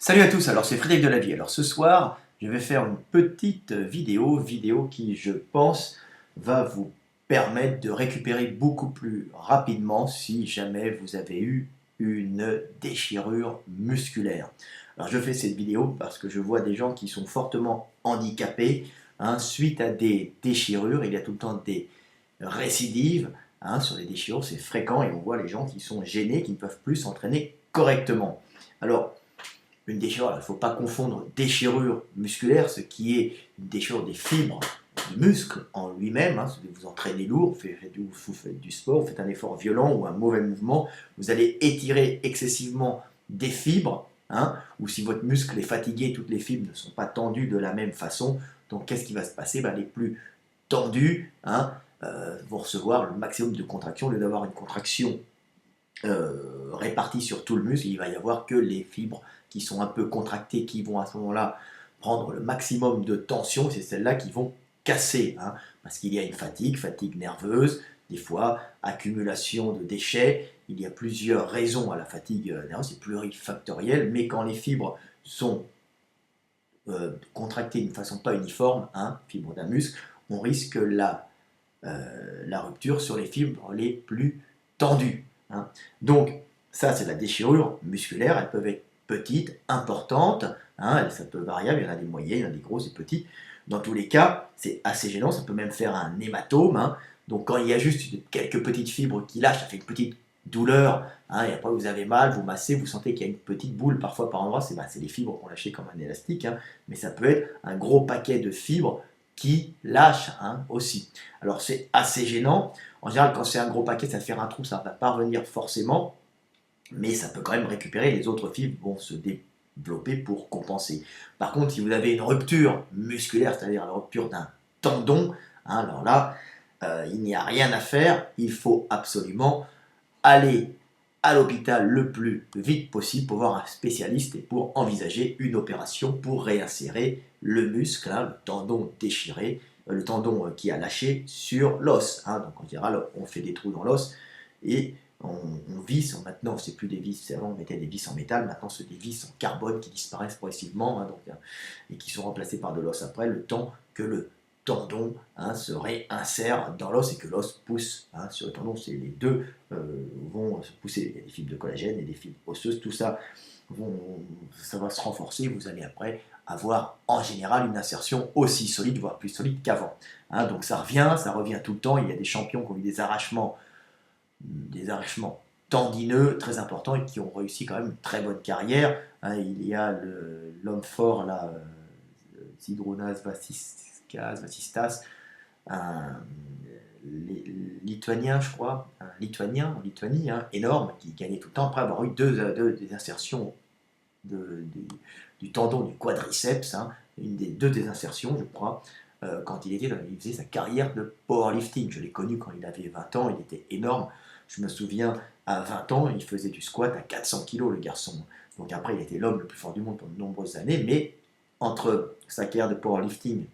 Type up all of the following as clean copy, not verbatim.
Salut à tous, alors c'est Frédéric Delavie. Alors ce soir, je vais faire une petite vidéo qui, je pense, va vous permettre de récupérer beaucoup plus rapidement si jamais vous avez eu une déchirure musculaire. Alors je fais cette vidéo parce que je vois des gens qui sont fortement handicapés suite à des déchirures. Il y a tout le temps des récidives sur les déchirures, c'est fréquent et on voit les gens qui sont gênés, qui ne peuvent plus s'entraîner correctement. Alors, une déchirure, il ne faut pas confondre déchirure musculaire, ce qui est une déchirure des fibres du muscle en lui-même. Vous entraînez lourd, vous faites du sport, vous faites un effort violent ou un mauvais mouvement, vous allez étirer excessivement des fibres, ou si votre muscle est fatigué, toutes les fibres ne sont pas tendues de la même façon. Donc qu'est-ce qui va se passer? Les plus tendus vont recevoir le maximum de contraction. Au lieu d'avoir une contraction répartis sur tout le muscle, il va y avoir que les fibres qui sont un peu contractées qui vont à ce moment-là prendre le maximum de tension, c'est celles-là qui vont casser, parce qu'il y a une fatigue nerveuse, des fois accumulation de déchets, il y a plusieurs raisons à la fatigue nerveuse, c'est plurifactoriel, mais quand les fibres sont contractées d'une façon pas uniforme, fibres d'un muscle, on risque la rupture sur les fibres les plus tendues. Donc, ça, c'est la déchirure musculaire. Elles peuvent être petites, importantes, ça peut varier, il y en a des moyennes, il y en a des grosses et petites. Dans tous les cas, c'est assez gênant, ça peut même faire un hématome. Donc, quand il y a juste quelques petites fibres qui lâchent, ça fait une petite douleur, et après vous avez mal, vous massez, vous sentez qu'il y a une petite boule parfois par endroit, c'est les fibres qu'on lâchait comme un élastique, mais ça peut être un gros paquet de fibres qui lâchent aussi. Alors c'est assez gênant. En général, quand c'est un gros paquet, ça va faire un trou, ça ne va pas revenir forcément, mais ça peut quand même récupérer, les autres fibres vont se développer pour compenser. Par contre, si vous avez une rupture musculaire, c'est-à-dire la rupture d'un tendon, alors là, il n'y a rien à faire, il faut absolument aller à l'hôpital le plus vite possible pour voir un spécialiste et pour envisager une opération pour réinsérer le muscle, le tendon déchiré, le tendon qui a lâché sur l'os. Donc en général, on fait des trous dans l'os et on visse. Maintenant, c'est plus des vis, avant on mettait des vis en métal, maintenant c'est des vis en carbone qui disparaissent progressivement et qui sont remplacées par de l'os après, le temps que le tendon se réinsère dans l'os et que l'os pousse sur le tendon. C'est les deux vont se pousser. Il y a des fibres de collagène et des fibres osseuses, tout ça, ça va se renforcer. Vous allez après avoir en général une insertion aussi solide, voire plus solide qu'avant. Donc ça revient tout le temps. Il y a des champions qui ont eu des arrachements tendineux très importants et qui ont réussi quand même une très bonne carrière. Il y a l'homme fort là, Zydrunas Vasistas, un lituanien, je crois, un lituanien en Lituanie, énorme, qui gagnait tout le temps après avoir eu des insertions du tendon du quadriceps, deux des insertions, je crois, quand il faisait sa carrière de powerlifting. Je l'ai connu quand il avait 20 ans, il était énorme. Je me souviens, à 20 ans, il faisait du squat à 400 kg, le garçon. Donc après, il était l'homme le plus fort du monde pendant de nombreuses années, mais entre sa carrière de powerlifting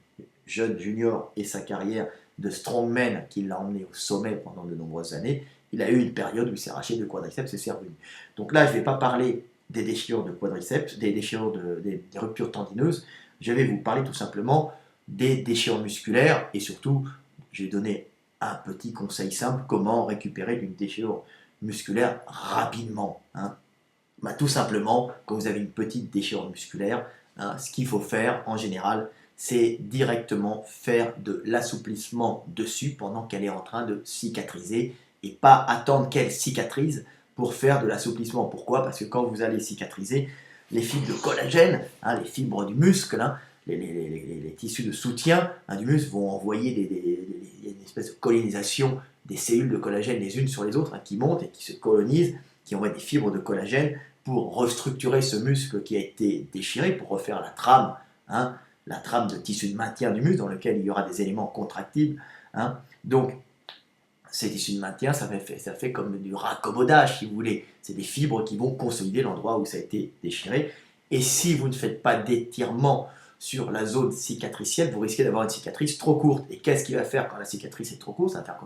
jeune junior et sa carrière de strongman qui l'a emmené au sommet pendant de nombreuses années, il a eu une période où il s'est arraché de quadriceps et c'est revenu. Donc là, je ne vais pas parler des déchirures de quadriceps, des déchirures des ruptures tendineuses, je vais vous parler tout simplement des déchirures musculaires et surtout, je vais donner un petit conseil simple, comment récupérer d'une déchirure musculaire rapidement. Tout simplement, quand vous avez une petite déchirure musculaire, ce qu'il faut faire en général, c'est directement faire de l'assouplissement dessus pendant qu'elle est en train de cicatriser et pas attendre qu'elle cicatrise pour faire de l'assouplissement. Pourquoi? Parce que quand vous allez cicatriser, les fibres de collagène, les fibres du muscle, les tissus de soutien du muscle vont envoyer une espèce de colonisation des cellules de collagène les unes sur les autres qui montent et qui se colonisent, qui envoient des fibres de collagène pour restructurer ce muscle qui a été déchiré, pour refaire la trame de tissu de maintien du muscle dans lequel il y aura des éléments contractibles. Donc, ces tissus de maintien, ça fait comme du raccommodage, si vous voulez. C'est des fibres qui vont consolider l'endroit où ça a été déchiré. Et si vous ne faites pas d'étirement sur la zone cicatricielle, vous risquez d'avoir une cicatrice trop courte. Et qu'est-ce qui va faire quand la cicatrice est trop courte? Ça va faire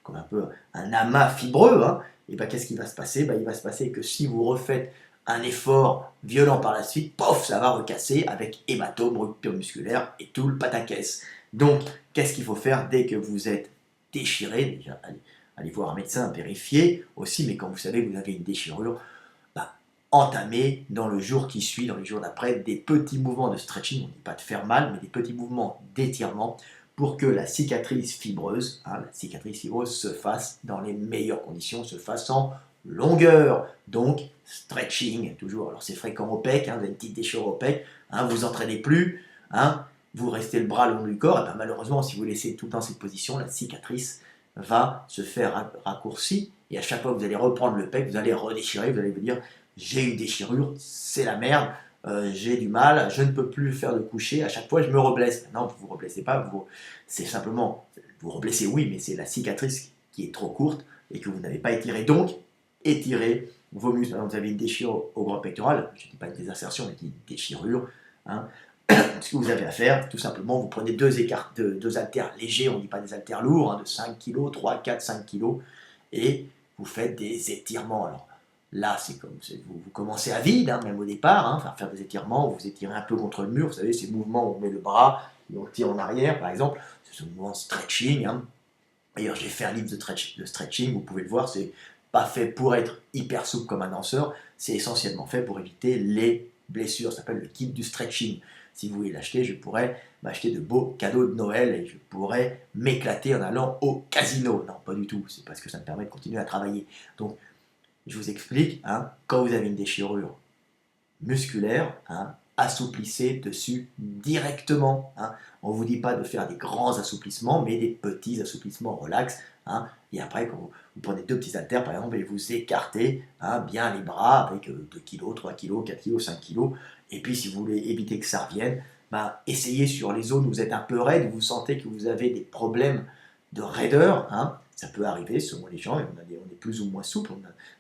comme un peu un amas fibreux. Et qu'est-ce qui va se passer? Il va se passer que si vous refaites un effort violent par la suite, pof, ça va recasser avec hématome, rupture musculaire et tout le pataquès. Donc, qu'est-ce qu'il faut faire dès que vous êtes déchiré? Déjà, allez voir un médecin, vérifier aussi, mais quand vous savez que vous avez une déchirure, bah, entamez dans le jour qui suit, dans les jours d'après, des petits mouvements de stretching, on ne dit pas de faire mal, mais des petits mouvements d'étirement pour que la cicatrice fibreuse, se fasse dans les meilleures conditions, se fasse en longueur. Donc, stretching, toujours. Alors, c'est fréquent au pec, vous avez une petite déchirure au pec, vous entraînez plus, vous restez le bras le long du corps, et ben, malheureusement, si vous laissez tout le temps cette position, la cicatrice va se faire raccourcir, et à chaque fois que vous allez reprendre le pec, vous allez redéchirer, vous allez vous dire, j'ai une déchirure, c'est la merde, j'ai du mal, je ne peux plus faire de coucher, à chaque fois je me reblesse. Non, vous ne vous reblessez pas, c'est simplement, vous reblessez oui, mais c'est la cicatrice qui est trop courte et que vous n'avez pas étiré. Donc, étirez vos muscles. Par exemple, vous avez une déchirure au grand pectoral, je ne dis pas une désinsertion, mais une déchirure. Ce que vous avez à faire, tout simplement, vous prenez deux haltères légers, on ne dit pas des haltères lourds, de 5 kg, 3, 4, 5 kg, et vous faites des étirements. Alors là, c'est comme vous commencez à vide, même au départ, faire des étirements, vous étirez un peu contre le mur, vous savez, ces mouvements où on met le bras et on tire en arrière, par exemple, ce sont des mouvements stretching. D'ailleurs, j'ai fait un livre de stretching, vous pouvez le voir, c'est pas fait pour être hyper souple comme un danseur, c'est essentiellement fait pour éviter les blessures, ça s'appelle le kit du stretching. Si vous voulez l'acheter, je pourrais m'acheter de beaux cadeaux de Noël et je pourrais m'éclater en allant au casino. Non, pas du tout, c'est parce que ça me permet de continuer à travailler. Donc, je vous explique, quand vous avez une déchirure musculaire, assouplissez dessus directement. On ne vous dit pas de faire des grands assouplissements, mais des petits assouplissements relax. Et après, quand vous prenez deux petits haltères, par exemple, et vous écartez bien les bras avec 2 kg, 3 kg, 4 kg, 5 kg. Et puis, si vous voulez éviter que ça revienne, essayez sur les zones où vous êtes un peu raide, où vous sentez que vous avez des problèmes de raideur. Ça peut arriver selon les gens, on est plus ou moins souple,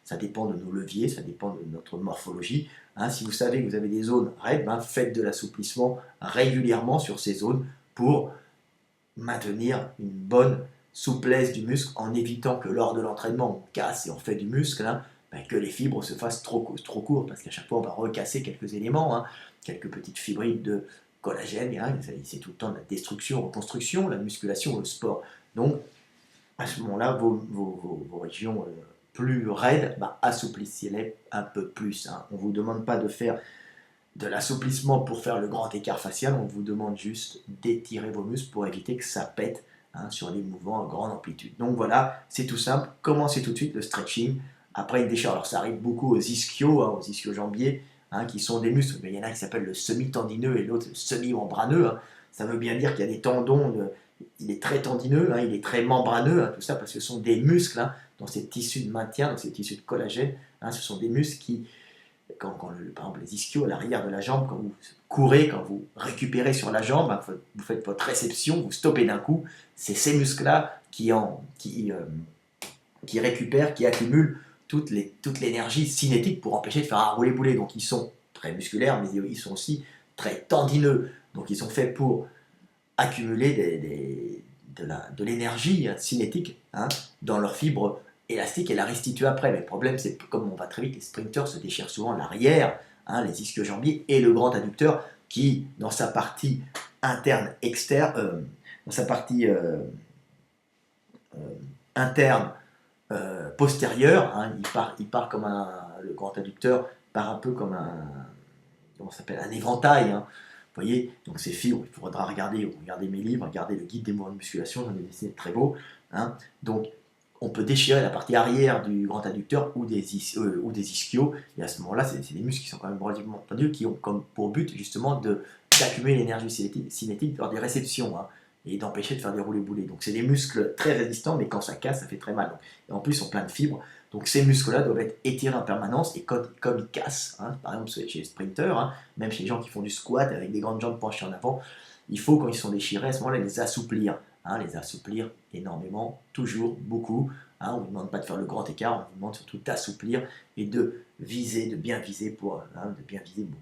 ça dépend de nos leviers, ça dépend de notre morphologie. Si vous savez que vous avez des zones raides, faites de l'assouplissement régulièrement sur ces zones pour maintenir une bonne souplesse du muscle en évitant que lors de l'entraînement on casse et on fait du muscle, que les fibres se fassent trop courtes, parce qu'à chaque fois on va recasser quelques éléments, quelques petites fibrilles de collagène, c'est tout le temps de la destruction, reconstruction, la musculation, le sport. Donc à ce moment-là, vos régions plus raides, assouplissez-les un peu plus. On ne vous demande pas de faire de l'assouplissement pour faire le grand écart facial, on vous demande juste d'étirer vos muscles pour éviter que ça pète sur des mouvements à grande amplitude. Donc voilà, c'est tout simple. Commencez tout de suite le stretching après une déchirure. Alors ça arrive beaucoup aux ischios, aux ischio-jambiers, qui sont des muscles. Mais il y en a qui s'appellent le semi-tendineux et l'autre le semi-membraneux. Ça veut bien dire qu'il y a des tendons, il est très tendineux, il est très membraneux, tout ça parce que ce sont des muscles dans ces tissus de maintien, dans ces tissus de collagène. Ce sont des muscles qui, par exemple les ischios à l'arrière de la jambe, quand vous courez, quand vous récupérez sur la jambe, vous faites votre réception, vous stoppez d'un coup, c'est ces muscles-là qui récupèrent, qui accumulent toute l'énergie cinétique pour empêcher de faire un roulé-boulé. Donc ils sont très musculaires, mais ils sont aussi très tendineux. Donc ils sont faits pour accumuler de l'énergie cinétique dans leurs fibres élastiques et la restituer après. Mais le problème, c'est que comme on va très vite, les sprinteurs se déchirent souvent l'arrière, les ischio-jambiers et le grand adducteur qui, dans sa partie interne, externe, dans sa partie interne, postérieure, il part comme le grand adducteur part un peu comme comment ça s'appelle, un éventail. Vous voyez, donc ces fibres, il faudra regarder mes livres, regarder le guide des mouvements de musculation, j'en ai dessiné très beau. Donc, on peut déchirer la partie arrière du grand adducteur ou des ischios, et à ce moment-là, c'est des muscles qui sont quand même relativement tendus, qui ont comme pour but justement d'accumuler l'énergie cinétique lors des réceptions, et d'empêcher de faire des roulés-boulés. Donc, c'est des muscles très résistants, mais quand ça casse, ça fait très mal. Et en plus, ils sont pleins de fibres. Donc ces muscles-là doivent être étirés en permanence et comme ils cassent, par exemple chez les sprinteurs, même chez les gens qui font du squat avec des grandes jambes penchées en avant, il faut quand ils sont déchirés à ce moment-là les assouplir énormément, toujours, beaucoup. On ne vous demande pas de faire le grand écart, on vous demande surtout d'assouplir et de bien viser de bien viser vos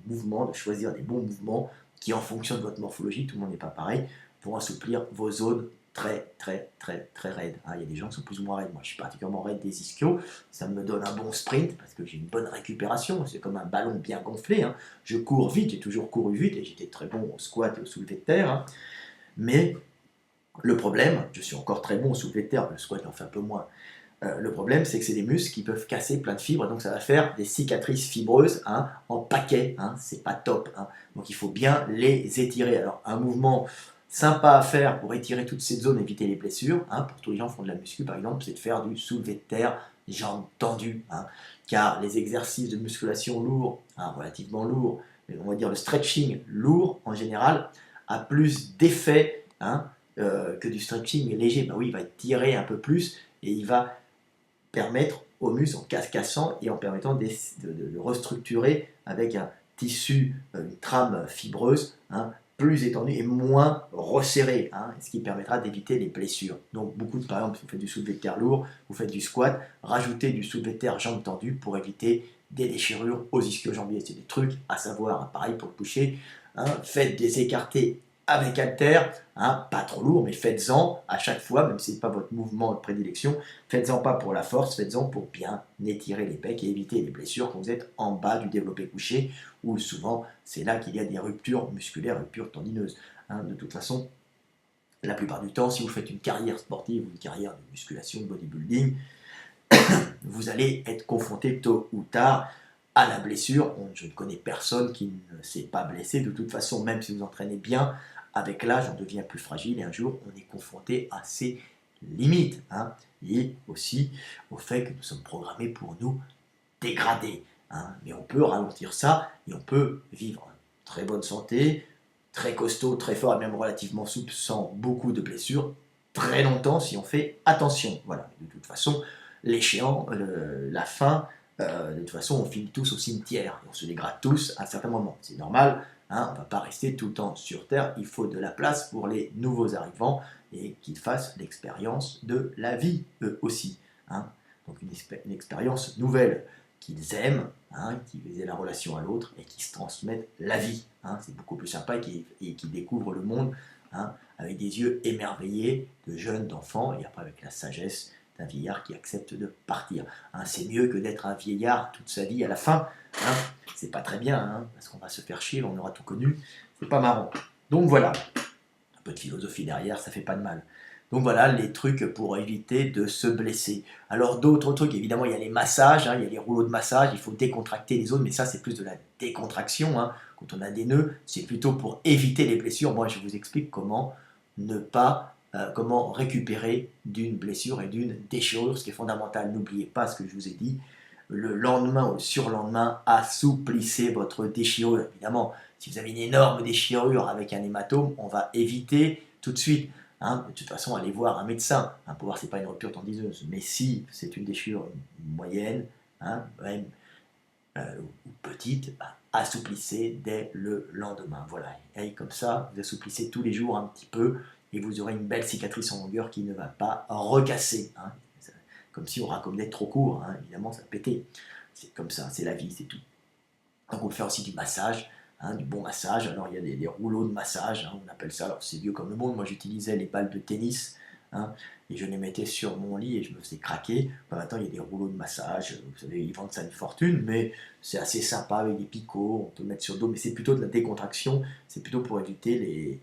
mouvements, de choisir des bons mouvements qui en fonction de votre morphologie, tout le monde n'est pas pareil, pour assouplir vos zones très raide. Hein. Il y a des gens qui sont plus ou moins raides. Moi, je suis particulièrement raide des ischios. Ça me donne un bon sprint parce que j'ai une bonne récupération. C'est comme un ballon bien gonflé. Hein. Je cours vite, j'ai toujours couru vite et j'étais très bon au squat et au soulevé de terre. Hein. Mais le problème, je suis encore très bon au soulevé de terre, le squat j'en fais un peu moins. Le problème, c'est que c'est des muscles qui peuvent casser plein de fibres, donc ça va faire des cicatrices fibreuses hein, en paquet. Hein, c'est pas top. Hein. Donc il faut bien les étirer. Alors un mouvement sympa à faire pour étirer toute cette zone, éviter les blessures, hein, pour tous les gens qui font de la muscu par exemple, c'est de faire du soulevé de terre, jambes tendues. Hein, car les exercices de musculation lourds, hein, relativement lourds, on va dire le stretching lourd en général, a plus d'effet hein, que du stretching léger. Ben oui, il va tirer un peu plus et il va permettre aux muscles, en cassant et en permettant de restructurer avec un tissu, une trame fibreuse, hein, plus étendue et moins resserrée, hein, ce qui permettra d'éviter les blessures. Donc beaucoup de, par exemple, si vous faites du soulevé de terre lourd, vous faites du squat, rajoutez du soulevé de terre jambes tendues pour éviter des déchirures aux ischio-jambiers. C'est des trucs à savoir, hein, pareil pour le coucher, hein, faites des écartés avec halter, hein, pas trop lourd, mais faites-en à chaque fois, même si ce n'est pas votre mouvement de prédilection, faites-en pas pour la force, faites-en pour bien étirer les pecs et éviter les blessures quand vous êtes en bas du développé couché, où souvent c'est là qu'il y a des ruptures musculaires, ruptures tendineuses. Hein, de toute façon, la plupart du temps, si vous faites une carrière sportive ou une carrière de musculation, de bodybuilding, vous allez être confronté tôt ou tard à la blessure. Je ne connais personne qui ne s'est pas blessé. De toute façon, même si vous entraînez bien, avec l'âge, on devient plus fragile et un jour, on est confronté à ses limites. Hein, et aussi au fait que nous sommes programmés pour nous dégrader. Hein, mais on peut ralentir ça et on peut vivre en très bonne santé, très costaud, très fort et même relativement souple, sans beaucoup de blessures, très longtemps si on fait attention. Voilà. De toute façon, l'échéant, la fin, de toute façon, on finit tous au cimetière. On se dégrade tous à un certain moment. C'est normal, hein, on ne va pas rester tout le temps sur Terre. Il faut de la place pour les nouveaux arrivants et qu'ils fassent l'expérience de la vie, eux aussi. Hein. Donc une expérience nouvelle qu'ils aiment, hein, qu'ils aient la relation à l'autre et qui se transmettent la vie. Hein. C'est beaucoup plus sympa et qui découvrent le monde hein, avec des yeux émerveillés de jeunes, d'enfants et après avec la sagesse d'un vieillard qui accepte de partir. Hein, c'est mieux que d'être un vieillard toute sa vie à la fin. Hein, c'est pas très bien, hein, parce qu'on va se faire chier, on aura tout connu. C'est pas marrant. Donc voilà, un peu de philosophie derrière, ça fait pas de mal. Donc voilà les trucs pour éviter de se blesser. Alors d'autres trucs, évidemment, il y a les massages, hein, il y a les rouleaux de massage, il faut décontracter les zones, mais ça c'est plus de la décontraction. Hein. Quand on a des nœuds, c'est plutôt pour éviter les blessures. Moi je vous explique comment ne pas comment récupérer d'une blessure et d'une déchirure, ce qui est fondamental. N'oubliez pas ce que je vous ai dit, le lendemain ou le surlendemain, assouplissez votre déchirure. Évidemment, si vous avez une énorme déchirure avec un hématome, on va éviter tout de suite. Hein, de toute façon, allez voir un médecin hein, pour voir si ce n'est pas une rupture tendineuse. Mais si c'est une déchirure moyenne, hein, même, ou petite, bah, assouplissez dès le lendemain. Voilà, et comme ça, vous assouplissez tous les jours un petit peu et vous aurez une belle cicatrice en longueur qui ne va pas recasser. Hein. Comme si on raccommodait trop court, hein. Évidemment ça va péter. C'est comme ça, c'est la vie, c'est tout. Donc on peut faire aussi du massage, hein, du bon massage. Alors il y a des rouleaux de massage, hein, on appelle ça, alors c'est vieux comme le monde, moi j'utilisais les balles de tennis, hein, et je les mettais sur mon lit et je me faisais craquer. Enfin, maintenant il y a des rouleaux de massage, vous savez, ils vendent ça une fortune, mais c'est assez sympa avec des picots, on peut le mettre sur le dos, mais c'est plutôt de la décontraction, c'est plutôt pour éviter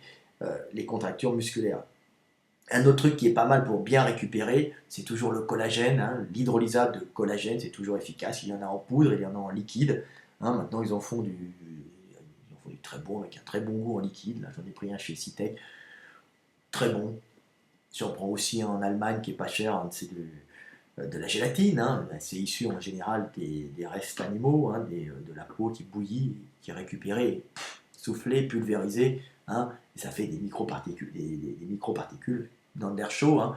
les contractures musculaires. Un autre truc qui est pas mal pour bien récupérer, c'est toujours le collagène. Hein. L'hydrolysate de collagène, c'est toujours efficace. Il y en a en poudre, il y en a en liquide. Hein, maintenant, ils en font du très bon, avec un très bon goût en liquide. Là, j'en ai pris un chez Citec. Très bon. Si on prend aussi en Allemagne, qui est pas cher, hein, c'est de la gélatine. Hein. C'est issu en général des restes animaux, hein, de la peau qui bouillit, qui est récupérée, soufflée, pulvérisée. Hein, et ça fait des microparticules, des microparticules dans l'air chaud. Hein.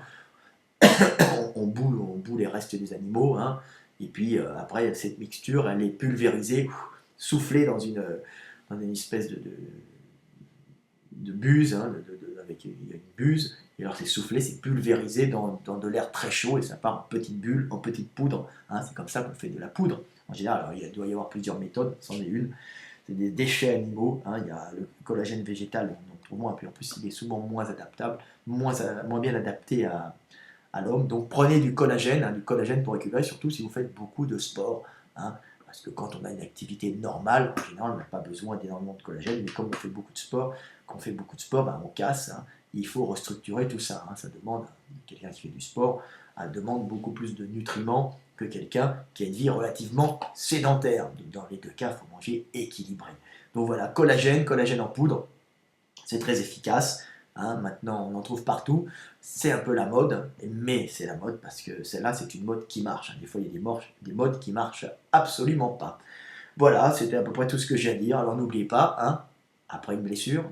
on bout les restes des animaux. Hein, et puis après, cette mixture, elle est pulvérisée, soufflée dans une espèce de buse, hein, avec une buse. Et alors c'est soufflé, c'est pulvérisé dans de l'air très chaud et ça part en petites bulles, en petites poudres. Hein, c'est comme ça qu'on fait de la poudre. En général, alors, il doit y avoir plusieurs méthodes, c'en est une. c'est des déchets animaux, hein. Il y a le collagène végétal, on en trouve moins, puis en plus il est souvent moins adaptable, moins bien adapté à l'homme. Donc prenez du collagène, hein, du collagène pour récupérer, surtout si vous faites beaucoup de sport, hein, parce que quand on a une activité normale, en général, on n'a pas besoin d'énormément de collagène, mais comme on fait beaucoup de sport, quand on fait beaucoup de sport, ben, on casse, hein. Il faut restructurer tout ça, hein. Ça demande, quelqu'un qui fait du sport, demande beaucoup plus de nutriments que quelqu'un qui a une vie relativement sédentaire. Donc, dans les deux cas, il faut manger équilibré. Donc voilà, collagène en poudre, c'est très efficace. Hein, maintenant, on en trouve partout. C'est un peu la mode, mais c'est la mode parce que celle-là, c'est une mode qui marche. Des fois, il y a des modes qui marchent absolument pas. Voilà, c'était à peu près tout ce que j'ai à dire. Alors n'oubliez pas, hein, après une blessure,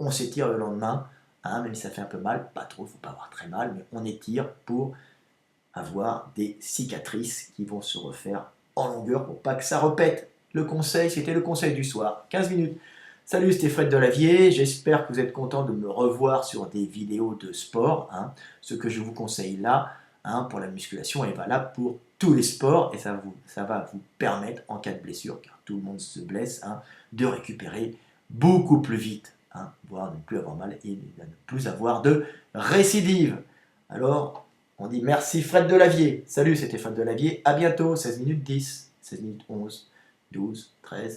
on s'étire le lendemain, hein, même si ça fait un peu mal, pas trop, il ne faut pas avoir très mal, mais on étire pour avoir des cicatrices qui vont se refaire en longueur pour pas que ça repète. Le conseil, c'était le conseil du soir, 15 minutes. Salut, c'était Fred Delavier, j'espère que vous êtes content de me revoir sur des vidéos de sport. Hein. Ce que je vous conseille là, hein, pour la musculation, est valable pour tous les sports et ça va vous permettre, en cas de blessure, car tout le monde se blesse, hein, de récupérer beaucoup plus vite, hein, voire ne plus avoir mal et ne plus avoir de récidive. Alors, on dit merci Fred Delavier. Salut, c'était Fred Delavier. À bientôt, 16 minutes 10, 16 minutes 11, 12, 13.